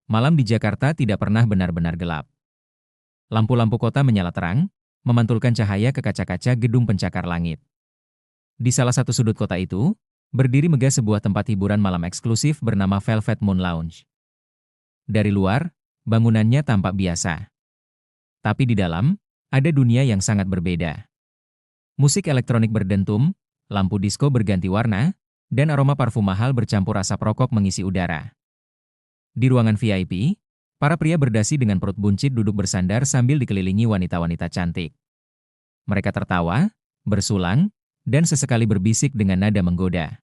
Malam di Jakarta tidak pernah benar-benar gelap. Lampu-lampu kota menyala terang, memantulkan cahaya ke kaca-kaca gedung pencakar langit. Di salah satu sudut kota itu, berdiri megah sebuah tempat hiburan malam eksklusif bernama Velvet Moon Lounge. Dari luar, bangunannya tampak biasa. Tapi di dalam, ada dunia yang sangat berbeda. Musik elektronik berdentum, lampu disko berganti warna, dan aroma parfum mahal bercampur asap rokok mengisi udara. Di ruangan VIP, para pria berdasi dengan perut buncit duduk bersandar sambil dikelilingi wanita-wanita cantik. Mereka tertawa, bersulang, dan sesekali berbisik dengan nada menggoda.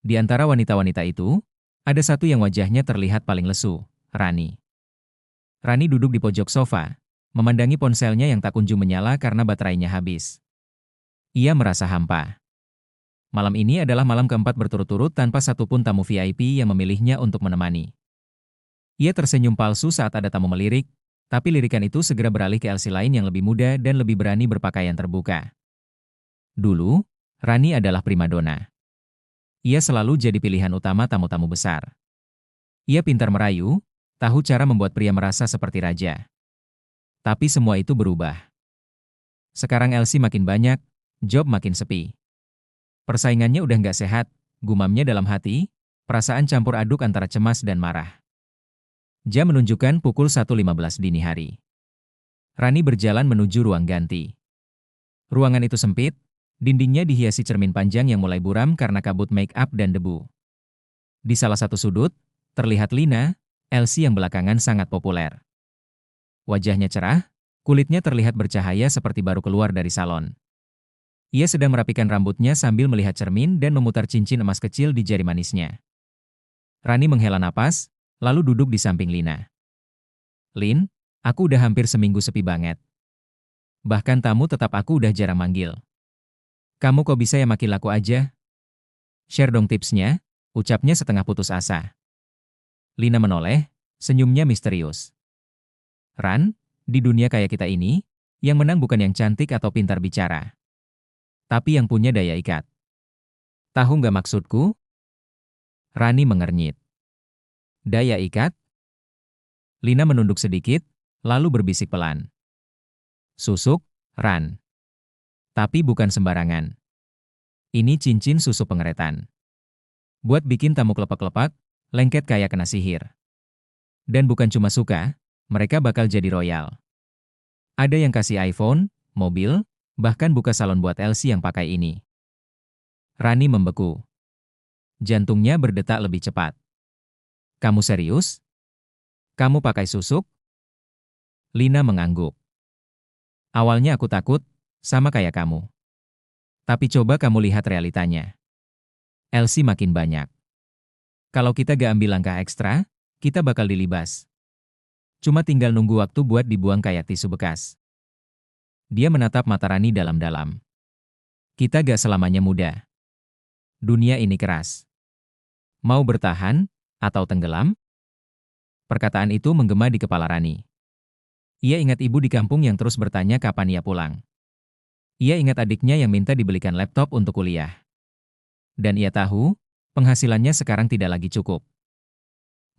Di antara wanita-wanita itu, ada satu yang wajahnya terlihat paling lesu, Rani. Rani duduk di pojok sofa, memandangi ponselnya yang tak kunjung menyala karena baterainya habis. Ia merasa hampa. Malam ini adalah malam keempat berturut-turut tanpa satupun tamu VIP yang memilihnya untuk menemani. Ia tersenyum palsu saat ada tamu melirik, tapi lirikan itu segera beralih ke Elsie lain yang lebih muda dan lebih berani berpakaian terbuka. Dulu, Rani adalah primadona. Ia selalu jadi pilihan utama tamu-tamu besar. Ia pintar merayu, tahu cara membuat pria merasa seperti raja. Tapi semua itu berubah. Sekarang Elsie makin banyak, job makin sepi. Persaingannya udah nggak sehat, gumamnya dalam hati, perasaan campur aduk antara cemas dan marah. Jam menunjukkan pukul 1.15 dini hari. Rani berjalan menuju ruang ganti. Ruangan itu sempit, dindingnya dihiasi cermin panjang yang mulai buram karena kabut make up dan debu. Di salah satu sudut, terlihat Lina, Elsie yang belakangan sangat populer. Wajahnya cerah, kulitnya terlihat bercahaya seperti baru keluar dari salon. Ia sedang merapikan rambutnya sambil melihat cermin dan memutar cincin emas kecil di jari manisnya. Rani menghela napas, lalu duduk di samping Lina. "Lin, aku udah hampir seminggu sepi banget. Bahkan tamu tetap aku udah jarang manggil. Kamu kok bisa ya makin laku aja? Share dong tipsnya," ucapnya setengah putus asa. Lina menoleh, senyumnya misterius. "Ran, di dunia kayak kita ini, yang menang bukan yang cantik atau pintar bicara, tapi yang punya daya ikat. Tahu nggak maksudku?" Rani mengernyit. "Daya ikat?" Lina menunduk sedikit, lalu berbisik pelan. "Susuk, Ran. Tapi bukan sembarangan. Ini cincin susuk pengeretan. Buat bikin tamu kelepak-kelepak, lengket kayak kena sihir. Dan bukan cuma suka, mereka bakal jadi royal. Ada yang kasih iPhone, mobil, bahkan buka salon buat Elsie yang pakai ini." Rani membeku. Jantungnya berdetak lebih cepat. "Kamu serius? Kamu pakai susuk?" Lina mengangguk. "Awalnya aku takut, sama kayak kamu. Tapi coba kamu lihat realitanya. Elsie makin banyak. Kalau kita gak ambil langkah ekstra, kita bakal dilibas. Cuma tinggal nunggu waktu buat dibuang kayak tisu bekas." Dia menatap mata Rani dalam-dalam. "Kita gak selamanya muda. Dunia ini keras. Mau bertahan, atau tenggelam?" Perkataan itu menggema di kepala Rani. Ia ingat ibu di kampung yang terus bertanya kapan ia pulang. Ia ingat adiknya yang minta dibelikan laptop untuk kuliah. Dan ia tahu, penghasilannya sekarang tidak lagi cukup.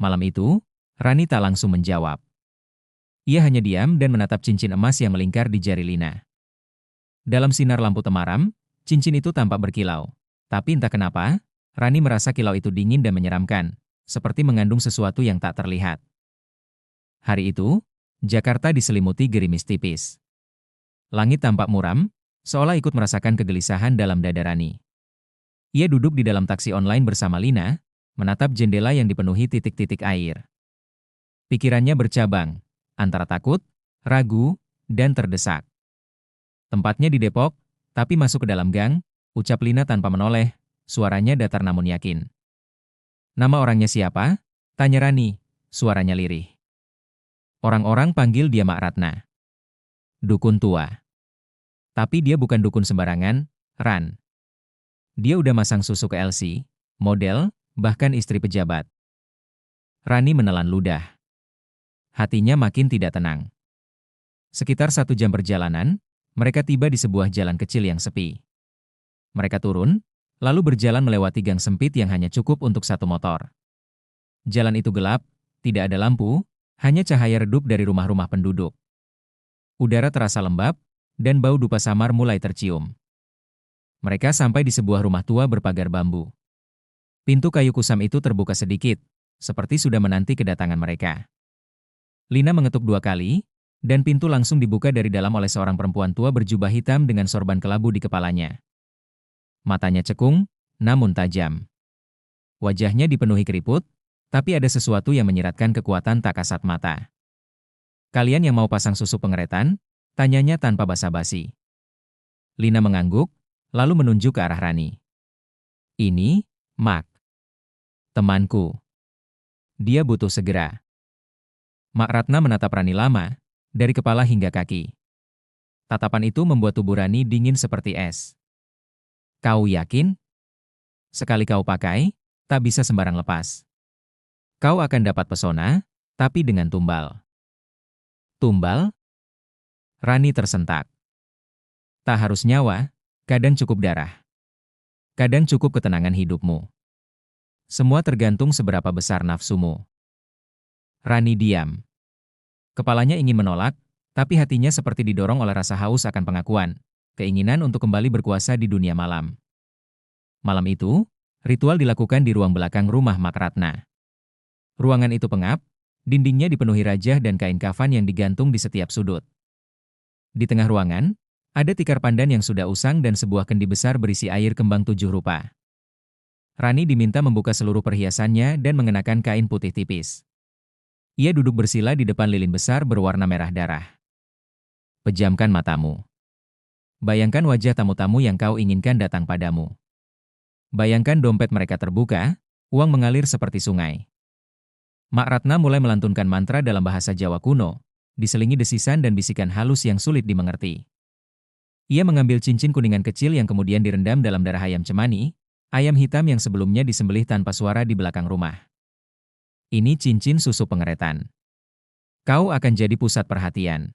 Malam itu, Rani tak langsung menjawab. Ia hanya diam dan menatap cincin emas yang melingkar di jari Lina. Dalam sinar lampu temaram, cincin itu tampak berkilau. Tapi entah kenapa, Rani merasa kilau itu dingin dan menyeramkan, seperti mengandung sesuatu yang tak terlihat. Hari itu, Jakarta diselimuti gerimis tipis. Langit tampak muram, seolah ikut merasakan kegelisahan dalam dada Rani. Ia duduk di dalam taksi online bersama Lina, menatap jendela yang dipenuhi titik-titik air. Pikirannya bercabang, antara takut, ragu, dan terdesak. Tempatnya di Depok, tapi masuk ke dalam gang, ucap Lina tanpa menoleh, suaranya datar namun yakin. "Nama orangnya siapa?" tanya Rani, suaranya lirih. "Orang-orang panggil dia Mak Ratna. Dukun tua. Tapi dia bukan dukun sembarangan, Ran. Dia udah masang susu ke Elsie, model, bahkan istri pejabat." Rani menelan ludah. Hatinya makin tidak tenang. Sekitar 1 jam perjalanan, mereka tiba di sebuah jalan kecil yang sepi. Mereka turun, lalu berjalan melewati gang sempit yang hanya cukup untuk 1 motor. Jalan itu gelap, Tidak ada lampu, hanya cahaya redup dari rumah-rumah penduduk. Udara terasa lembab, dan bau dupa samar mulai tercium. Mereka sampai di sebuah rumah tua berpagar bambu. Pintu kayu kusam itu terbuka sedikit, seperti sudah menanti kedatangan mereka. Lina mengetuk 2 kali, dan pintu langsung dibuka dari dalam oleh seorang perempuan tua berjubah hitam dengan sorban kelabu di kepalanya. Matanya cekung, namun tajam. Wajahnya dipenuhi keriput, tapi ada sesuatu yang menyiratkan kekuatan tak kasat mata. "Kalian yang mau pasang susu pengeretan?" tanyanya tanpa basa-basi. Lina mengangguk, lalu menunjuk ke arah Rani. "Ini, Mak. Temanku. Dia butuh segera." Mak Ratna menatap Rani lama, dari kepala hingga kaki. Tatapan itu membuat tubuh Rani dingin seperti es. "Kau yakin? Sekali kau pakai, tak bisa sembarang lepas. Kau akan dapat pesona, tapi dengan tumbal." "Tumbal?" Rani tersentak. "Tak harus nyawa, kadang cukup darah. Kadang cukup ketenangan hidupmu. Semua tergantung seberapa besar nafsumu." Rani diam. Kepalanya ingin menolak, tapi hatinya seperti didorong oleh rasa haus akan pengakuan, keinginan untuk kembali berkuasa di dunia malam. Malam itu, ritual dilakukan di ruang belakang rumah Mak Ratna. Ruangan itu pengap, dindingnya dipenuhi rajah dan kain kafan yang digantung di setiap sudut. Di tengah ruangan, ada tikar pandan yang sudah usang dan sebuah kendi besar berisi air kembang 7 rupa. Rani diminta membuka seluruh perhiasannya dan mengenakan kain putih tipis. Ia duduk bersila di depan lilin besar berwarna merah darah. "Pejamkan matamu. Bayangkan wajah tamu-tamu yang kau inginkan datang padamu. Bayangkan dompet mereka terbuka, uang mengalir seperti sungai." Mak Ratna mulai melantunkan mantra dalam bahasa Jawa kuno, diselingi desisan dan bisikan halus yang sulit dimengerti. Ia mengambil cincin kuningan kecil yang kemudian direndam dalam darah ayam cemani, ayam hitam yang sebelumnya disembelih tanpa suara di belakang rumah. "Ini cincin susu pengeretan. Kau akan jadi pusat perhatian.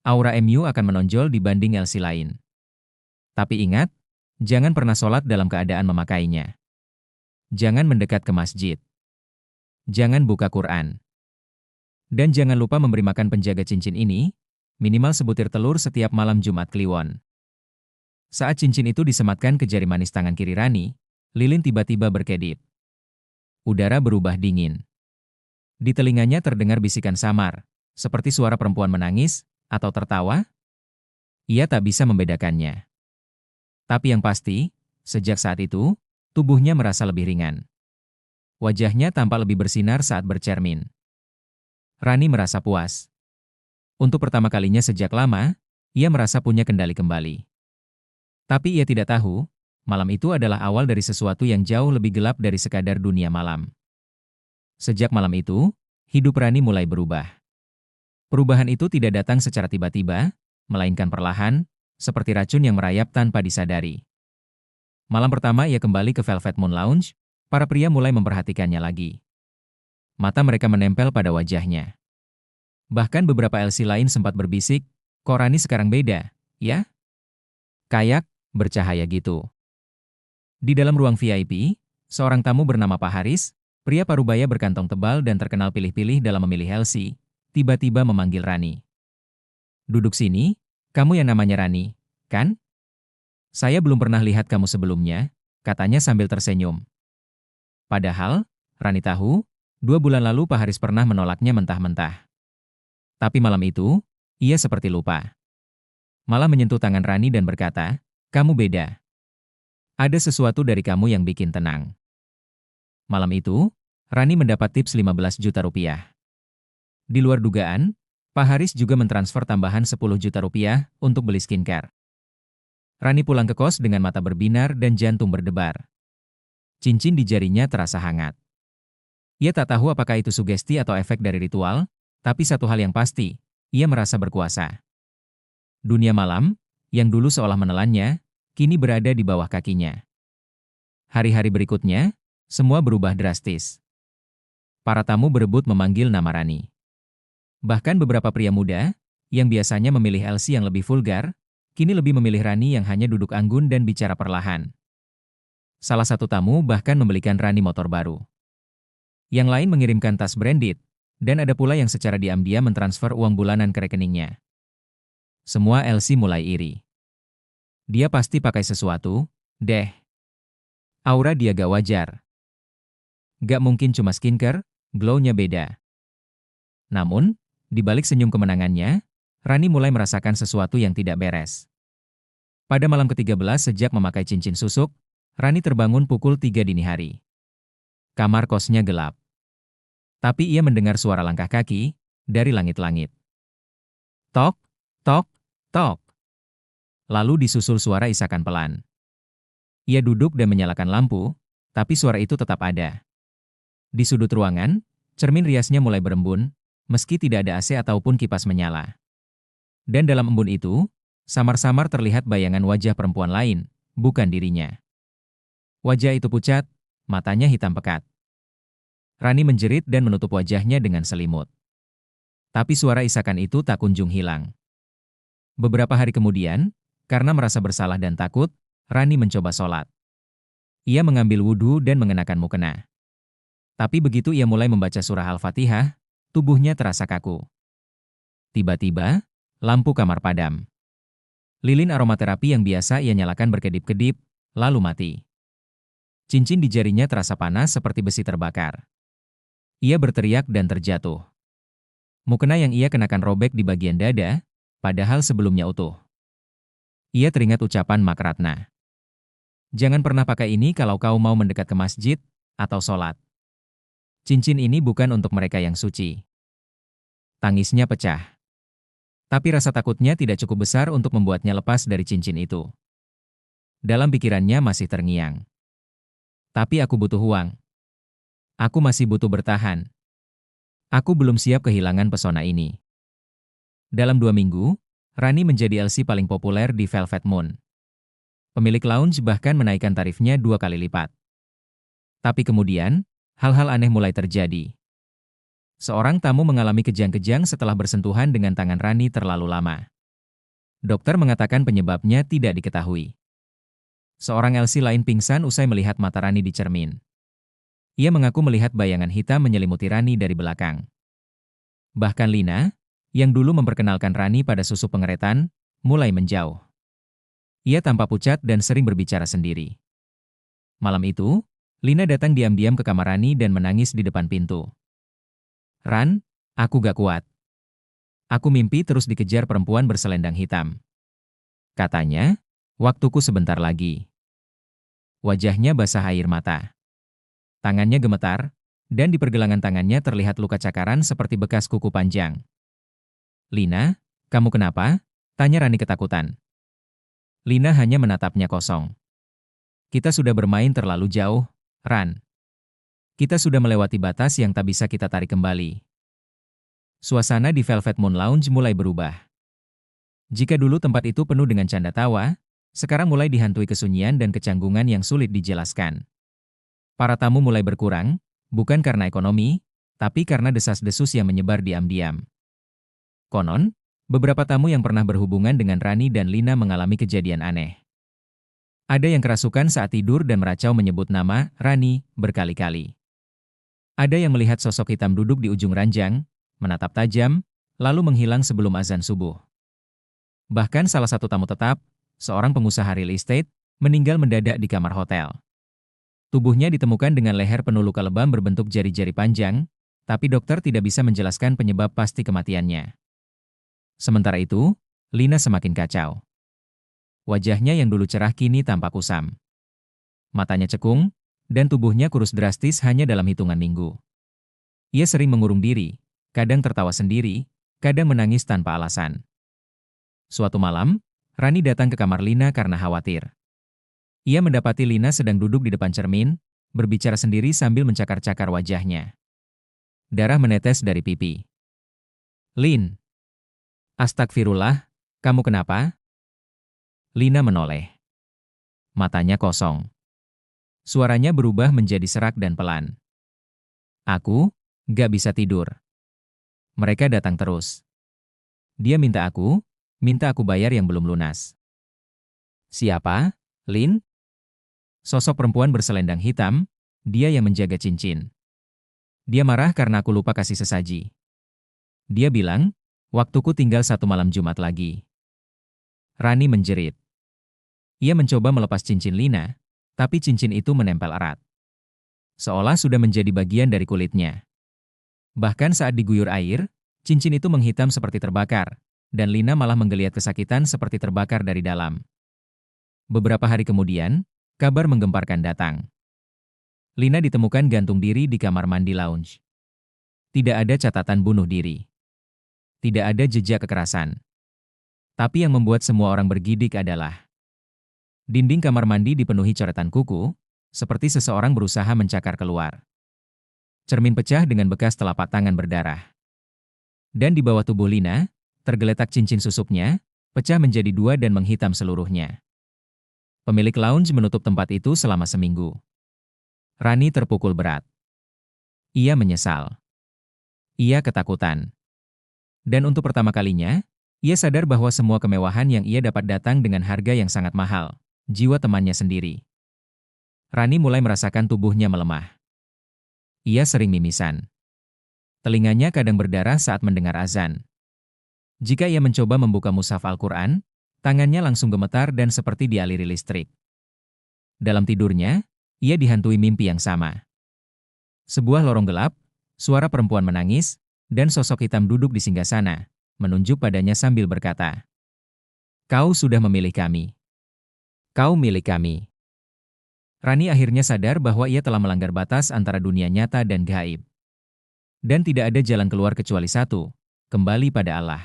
Aura MU akan menonjol dibanding LC lain. Tapi ingat, jangan pernah sholat dalam keadaan memakainya. Jangan mendekat ke masjid. Jangan buka Quran. Dan jangan lupa memberi makan penjaga cincin ini, minimal sebutir telur setiap malam Jumat Kliwon." Saat cincin itu disematkan ke jari manis tangan kiri Rani, lilin tiba-tiba berkedip. Udara berubah dingin. Di telinganya terdengar bisikan samar, seperti suara perempuan menangis atau tertawa. Ia tak bisa membedakannya. Tapi yang pasti, sejak saat itu, tubuhnya merasa lebih ringan. Wajahnya tampak lebih bersinar saat bercermin. Rani merasa puas. Untuk pertama kalinya sejak lama, ia merasa punya kendali kembali. Tapi ia tidak tahu, malam itu adalah awal dari sesuatu yang jauh lebih gelap dari sekadar dunia malam. Sejak malam itu, hidup Rani mulai berubah. Perubahan itu tidak datang secara tiba-tiba, melainkan perlahan, seperti racun yang merayap tanpa disadari. Malam pertama ia kembali ke Velvet Moon Lounge, para pria mulai memperhatikannya lagi. Mata mereka menempel pada wajahnya. Bahkan beberapa LC lain sempat berbisik, "Kok Rani sekarang beda, ya? Kayak, bercahaya gitu." Di dalam ruang VIP, seorang tamu bernama Pak Haris, pria parubaya berkantong tebal dan terkenal pilih-pilih dalam memilih LC, tiba-tiba memanggil Rani. "Duduk sini, kamu yang namanya Rani, kan? Saya belum pernah lihat kamu sebelumnya," katanya sambil tersenyum. Padahal, Rani tahu, 2 bulan lalu Pak Haris pernah menolaknya mentah-mentah. Tapi malam itu, ia seperti lupa. Malah menyentuh tangan Rani dan berkata, "Kamu beda. Ada sesuatu dari kamu yang bikin tenang." Malam itu, Rani mendapat tips 15 juta rupiah. Di luar dugaan, Pak Haris juga mentransfer tambahan 10 juta rupiah untuk beli skincare. Rani pulang ke kos dengan mata berbinar dan jantung berdebar. Cincin di jarinya terasa hangat. Ia tak tahu apakah itu sugesti atau efek dari ritual, tapi satu hal yang pasti, ia merasa berkuasa. Dunia malam, yang dulu seolah menelannya, kini berada di bawah kakinya. Hari-hari berikutnya, semua berubah drastis. Para tamu berebut memanggil nama Rani. Bahkan beberapa pria muda, yang biasanya memilih LC yang lebih vulgar, kini lebih memilih Rani yang hanya duduk anggun dan bicara perlahan. Salah satu tamu bahkan membelikan Rani motor baru. Yang lain mengirimkan tas branded, dan ada pula yang secara diam-diam mentransfer uang bulanan ke rekeningnya. Semua Elsie mulai iri. Dia pasti pakai sesuatu, deh. Aura dia gak wajar. Gak mungkin cuma skincare, glow-nya beda. Namun, di balik senyum kemenangannya, Rani mulai merasakan sesuatu yang tidak beres. Pada malam ke-13 sejak memakai cincin susuk, Rani terbangun pukul 3 dini hari. Kamar kosnya gelap. Tapi ia mendengar suara langkah kaki dari langit-langit. Tok, tok, tok. Lalu disusul suara isakan pelan. Ia duduk dan menyalakan lampu, tapi suara itu tetap ada. Di sudut ruangan, cermin riasnya mulai berembun, meski tidak ada AC ataupun kipas menyala. Dan dalam embun itu, samar-samar terlihat bayangan wajah perempuan lain, bukan dirinya. Wajah itu pucat, matanya hitam pekat. Rani menjerit dan menutup wajahnya dengan selimut. Tapi suara isakan itu tak kunjung hilang. Beberapa hari kemudian, karena merasa bersalah dan takut, Rani mencoba sholat. Ia mengambil wudhu dan mengenakan mukena. Tapi begitu ia mulai membaca surah Al-Fatihah, tubuhnya terasa kaku. Tiba-tiba, lampu kamar padam. Lilin aromaterapi yang biasa ia nyalakan berkedip-kedip, lalu mati. Cincin di jarinya terasa panas seperti besi terbakar. Ia berteriak dan terjatuh. Mukena yang ia kenakan robek di bagian dada, padahal sebelumnya utuh. Ia teringat ucapan Mak Ratna. Jangan pernah pakai ini kalau kau mau mendekat ke masjid atau sholat. Cincin ini bukan untuk mereka yang suci. Tangisnya pecah. Tapi rasa takutnya tidak cukup besar untuk membuatnya lepas dari cincin itu. Dalam pikirannya masih terngiang. Tapi aku butuh uang. Aku masih butuh bertahan. Aku belum siap kehilangan pesona ini. Dalam 2 minggu, Rani menjadi Elsie paling populer di Velvet Moon. Pemilik lounge bahkan menaikkan tarifnya 2 kali lipat. Tapi kemudian, hal-hal aneh mulai terjadi. Seorang tamu mengalami kejang-kejang setelah bersentuhan dengan tangan Rani terlalu lama. Dokter mengatakan penyebabnya tidak diketahui. Seorang Elsie lain pingsan usai melihat mata Rani di cermin. Ia mengaku melihat bayangan hitam menyelimuti Rani dari belakang. Bahkan Lina, yang dulu memperkenalkan Rani pada susu pengeretan, mulai menjauh. Ia tampak pucat dan sering berbicara sendiri. Malam itu, Lina datang diam-diam ke kamar Rani dan menangis di depan pintu. Ran, aku gak kuat. Aku mimpi terus dikejar perempuan berselendang hitam. Katanya, waktuku sebentar lagi. Wajahnya basah air mata. Tangannya gemetar, dan di pergelangan tangannya terlihat luka cakaran seperti bekas kuku panjang. Lina, kamu kenapa? Tanya Rani ketakutan. Lina hanya menatapnya kosong. Kita sudah bermain terlalu jauh, Ran. Kita sudah melewati batas yang tak bisa kita tarik kembali. Suasana di Velvet Moon Lounge mulai berubah. Jika dulu tempat itu penuh dengan canda tawa, sekarang mulai dihantui kesunyian dan kecanggungan yang sulit dijelaskan. Para tamu mulai berkurang, bukan karena ekonomi, tapi karena desas-desus yang menyebar diam-diam. Konon, beberapa tamu yang pernah berhubungan dengan Rani dan Lina mengalami kejadian aneh. Ada yang kerasukan saat tidur dan meracau menyebut nama Rani berkali-kali. Ada yang melihat sosok hitam duduk di ujung ranjang, menatap tajam, lalu menghilang sebelum azan subuh. Bahkan salah satu tamu tetap, seorang pengusaha real estate, meninggal mendadak di kamar hotel. Tubuhnya ditemukan dengan leher penuh luka lebam berbentuk jari-jari panjang, tapi dokter tidak bisa menjelaskan penyebab pasti kematiannya. Sementara itu, Lina semakin kacau. Wajahnya yang dulu cerah kini tampak kusam. Matanya cekung, dan tubuhnya kurus drastis hanya dalam hitungan minggu. Ia sering mengurung diri, kadang tertawa sendiri, kadang menangis tanpa alasan. Suatu malam, Rani datang ke kamar Lina karena khawatir. Ia mendapati Lina sedang duduk di depan cermin, berbicara sendiri sambil mencakar-cakar wajahnya. Darah menetes dari pipi. Lin. Astagfirullah, kamu kenapa? Lina menoleh. Matanya kosong. Suaranya berubah menjadi serak dan pelan. Aku gak bisa tidur. Mereka datang terus. Dia minta aku bayar yang belum lunas. Siapa? Lin? Sosok perempuan berselendang hitam, dia yang menjaga cincin. Dia marah karena aku lupa kasih sesaji. Dia bilang, waktuku tinggal 1 malam Jumat lagi. Rani menjerit. Ia mencoba melepas cincin Lina, tapi cincin itu menempel erat. Seolah sudah menjadi bagian dari kulitnya. Bahkan saat diguyur air, cincin itu menghitam seperti terbakar, dan Lina malah menggeliat kesakitan seperti terbakar dari dalam. Beberapa hari kemudian, kabar menggemparkan datang. Lina ditemukan gantung diri di kamar mandi lounge. Tidak ada catatan bunuh diri. Tidak ada jejak kekerasan. Tapi yang membuat semua orang bergidik adalah dinding kamar mandi dipenuhi coretan kuku, seperti seseorang berusaha mencakar keluar. Cermin pecah dengan bekas telapak tangan berdarah. Dan di bawah tubuh Lina, tergeletak cincin susuknya, pecah menjadi 2 dan menghitam seluruhnya. Pemilik lounge menutup tempat itu selama seminggu. Rani terpukul berat. Ia menyesal. Ia ketakutan. Dan untuk pertama kalinya, ia sadar bahwa semua kemewahan yang ia dapat datang dengan harga yang sangat mahal, jiwa temannya sendiri. Rani mulai merasakan tubuhnya melemah. Ia sering mimisan. Telinganya kadang berdarah saat mendengar azan. Jika ia mencoba membuka mushaf Al-Quran, tangannya langsung gemetar dan seperti dialiri listrik. Dalam tidurnya, ia dihantui mimpi yang sama. Sebuah lorong gelap, suara perempuan menangis, dan sosok hitam duduk di singgasana, menunjuk padanya sambil berkata, "Kau sudah memilih kami. Kau milik kami." Rani akhirnya sadar bahwa ia telah melanggar batas antara dunia nyata dan gaib. Dan tidak ada jalan keluar kecuali satu, kembali pada Allah.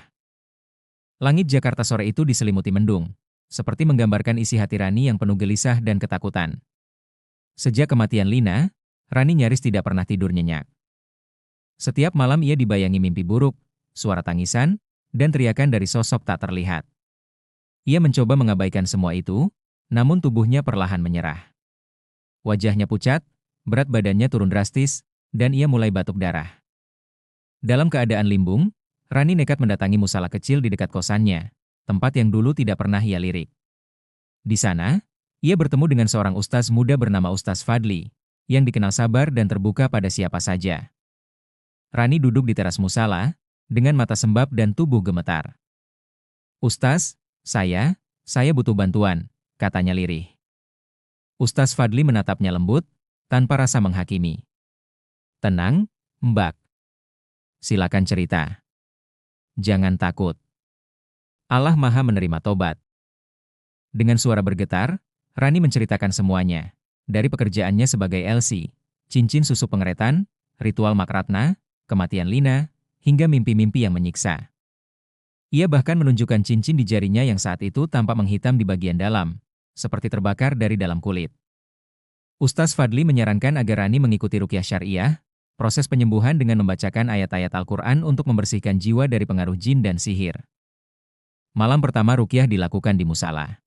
Langit Jakarta sore itu diselimuti mendung, seperti menggambarkan isi hati Rani yang penuh gelisah dan ketakutan. Sejak kematian Lina, Rani nyaris tidak pernah tidur nyenyak. Setiap malam ia dibayangi mimpi buruk, suara tangisan, dan teriakan dari sosok tak terlihat. Ia mencoba mengabaikan semua itu, namun tubuhnya perlahan menyerah. Wajahnya pucat, berat badannya turun drastis, dan ia mulai batuk darah. Dalam keadaan limbung, Rani nekat mendatangi musala kecil di dekat kosannya, tempat yang dulu tidak pernah ia lirik. Di sana, ia bertemu dengan seorang ustaz muda bernama Ustaz Fadli, yang dikenal sabar dan terbuka pada siapa saja. Rani duduk di teras musala, dengan mata sembab dan tubuh gemetar. "Ustaz, saya butuh bantuan," katanya lirih. Ustaz Fadli menatapnya lembut, tanpa rasa menghakimi. "Tenang, Mbak. Silakan cerita. Jangan takut. Allah Maha menerima tobat." Dengan suara bergetar, Rani menceritakan semuanya. Dari pekerjaannya sebagai LC, cincin susu pengeretan, ritual Makratna, kematian Lina, hingga mimpi-mimpi yang menyiksa. Ia bahkan menunjukkan cincin di jarinya yang saat itu tampak menghitam di bagian dalam, seperti terbakar dari dalam kulit. Ustaz Fadli menyarankan agar Rani mengikuti ruqyah syariah, proses penyembuhan dengan membacakan ayat-ayat Al-Quran untuk membersihkan jiwa dari pengaruh jin dan sihir. Malam pertama ruqyah dilakukan di musala.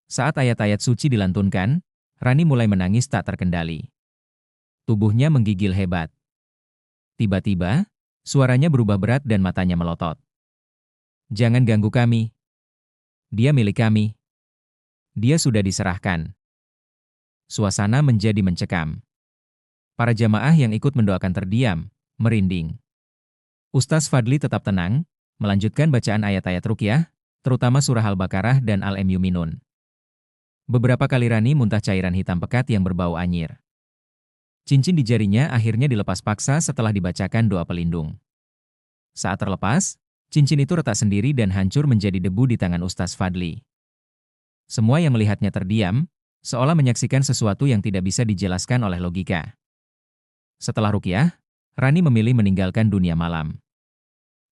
Saat ayat-ayat suci dilantunkan, Rani mulai menangis tak terkendali. Tubuhnya menggigil hebat. Tiba-tiba, suaranya berubah berat dan matanya melotot. "Jangan ganggu kami. Dia milik kami. Dia sudah diserahkan." Suasana menjadi mencekam. Para jamaah yang ikut mendoakan terdiam, merinding. Ustaz Fadli tetap tenang, melanjutkan bacaan ayat-ayat ruqyah, terutama surah Al-Baqarah dan Al-Mu'minun. Beberapa kali Rani muntah cairan hitam pekat yang berbau anyir. Cincin di jarinya akhirnya dilepas paksa setelah dibacakan doa pelindung. Saat terlepas, cincin itu retak sendiri dan hancur menjadi debu di tangan Ustaz Fadli. Semua yang melihatnya terdiam, seolah menyaksikan sesuatu yang tidak bisa dijelaskan oleh logika. Setelah ruqyah, Rani memilih meninggalkan dunia malam.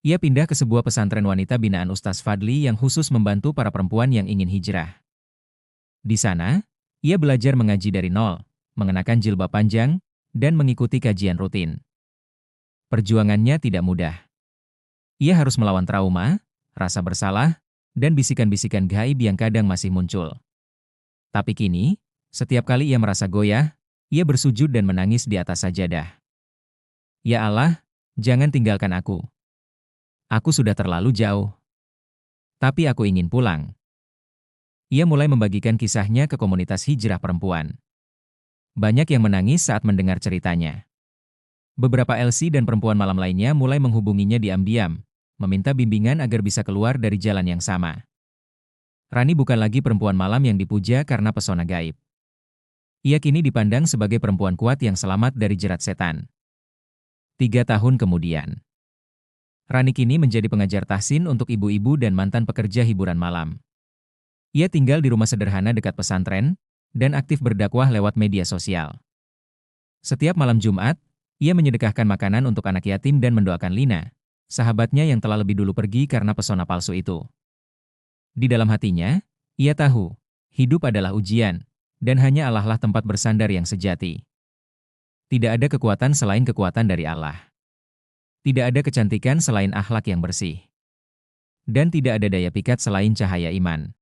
Ia pindah ke sebuah pesantren wanita binaan Ustaz Fadli yang khusus membantu para perempuan yang ingin hijrah. Di sana, ia belajar mengaji dari nol, mengenakan jilbab panjang, dan mengikuti kajian rutin. Perjuangannya tidak mudah. Ia harus melawan trauma, rasa bersalah, dan bisikan-bisikan gaib yang kadang masih muncul. Tapi kini, setiap kali ia merasa goyah, ia bersujud dan menangis di atas sajadah. "Ya Allah, jangan tinggalkan aku. Aku sudah terlalu jauh. Tapi aku ingin pulang." Ia mulai membagikan kisahnya ke komunitas hijrah perempuan. Banyak yang menangis saat mendengar ceritanya. Beberapa LC dan perempuan malam lainnya mulai menghubunginya diam-diam, meminta bimbingan agar bisa keluar dari jalan yang sama. Rani bukan lagi perempuan malam yang dipuja karena pesona gaib. Ia kini dipandang sebagai perempuan kuat yang selamat dari jerat setan. 3 tahun kemudian, Rani kini menjadi pengajar tahsin untuk ibu-ibu dan mantan pekerja hiburan malam. Ia tinggal di rumah sederhana dekat pesantren, dan aktif berdakwah lewat media sosial. Setiap malam Jumat, ia menyedekahkan makanan untuk anak yatim dan mendoakan Lina, sahabatnya yang telah lebih dulu pergi karena pesona palsu itu. Di dalam hatinya, ia tahu, hidup adalah ujian, dan hanya Allah lah tempat bersandar yang sejati. Tidak ada kekuatan selain kekuatan dari Allah. Tidak ada kecantikan selain akhlak yang bersih. Dan tidak ada daya pikat selain cahaya iman.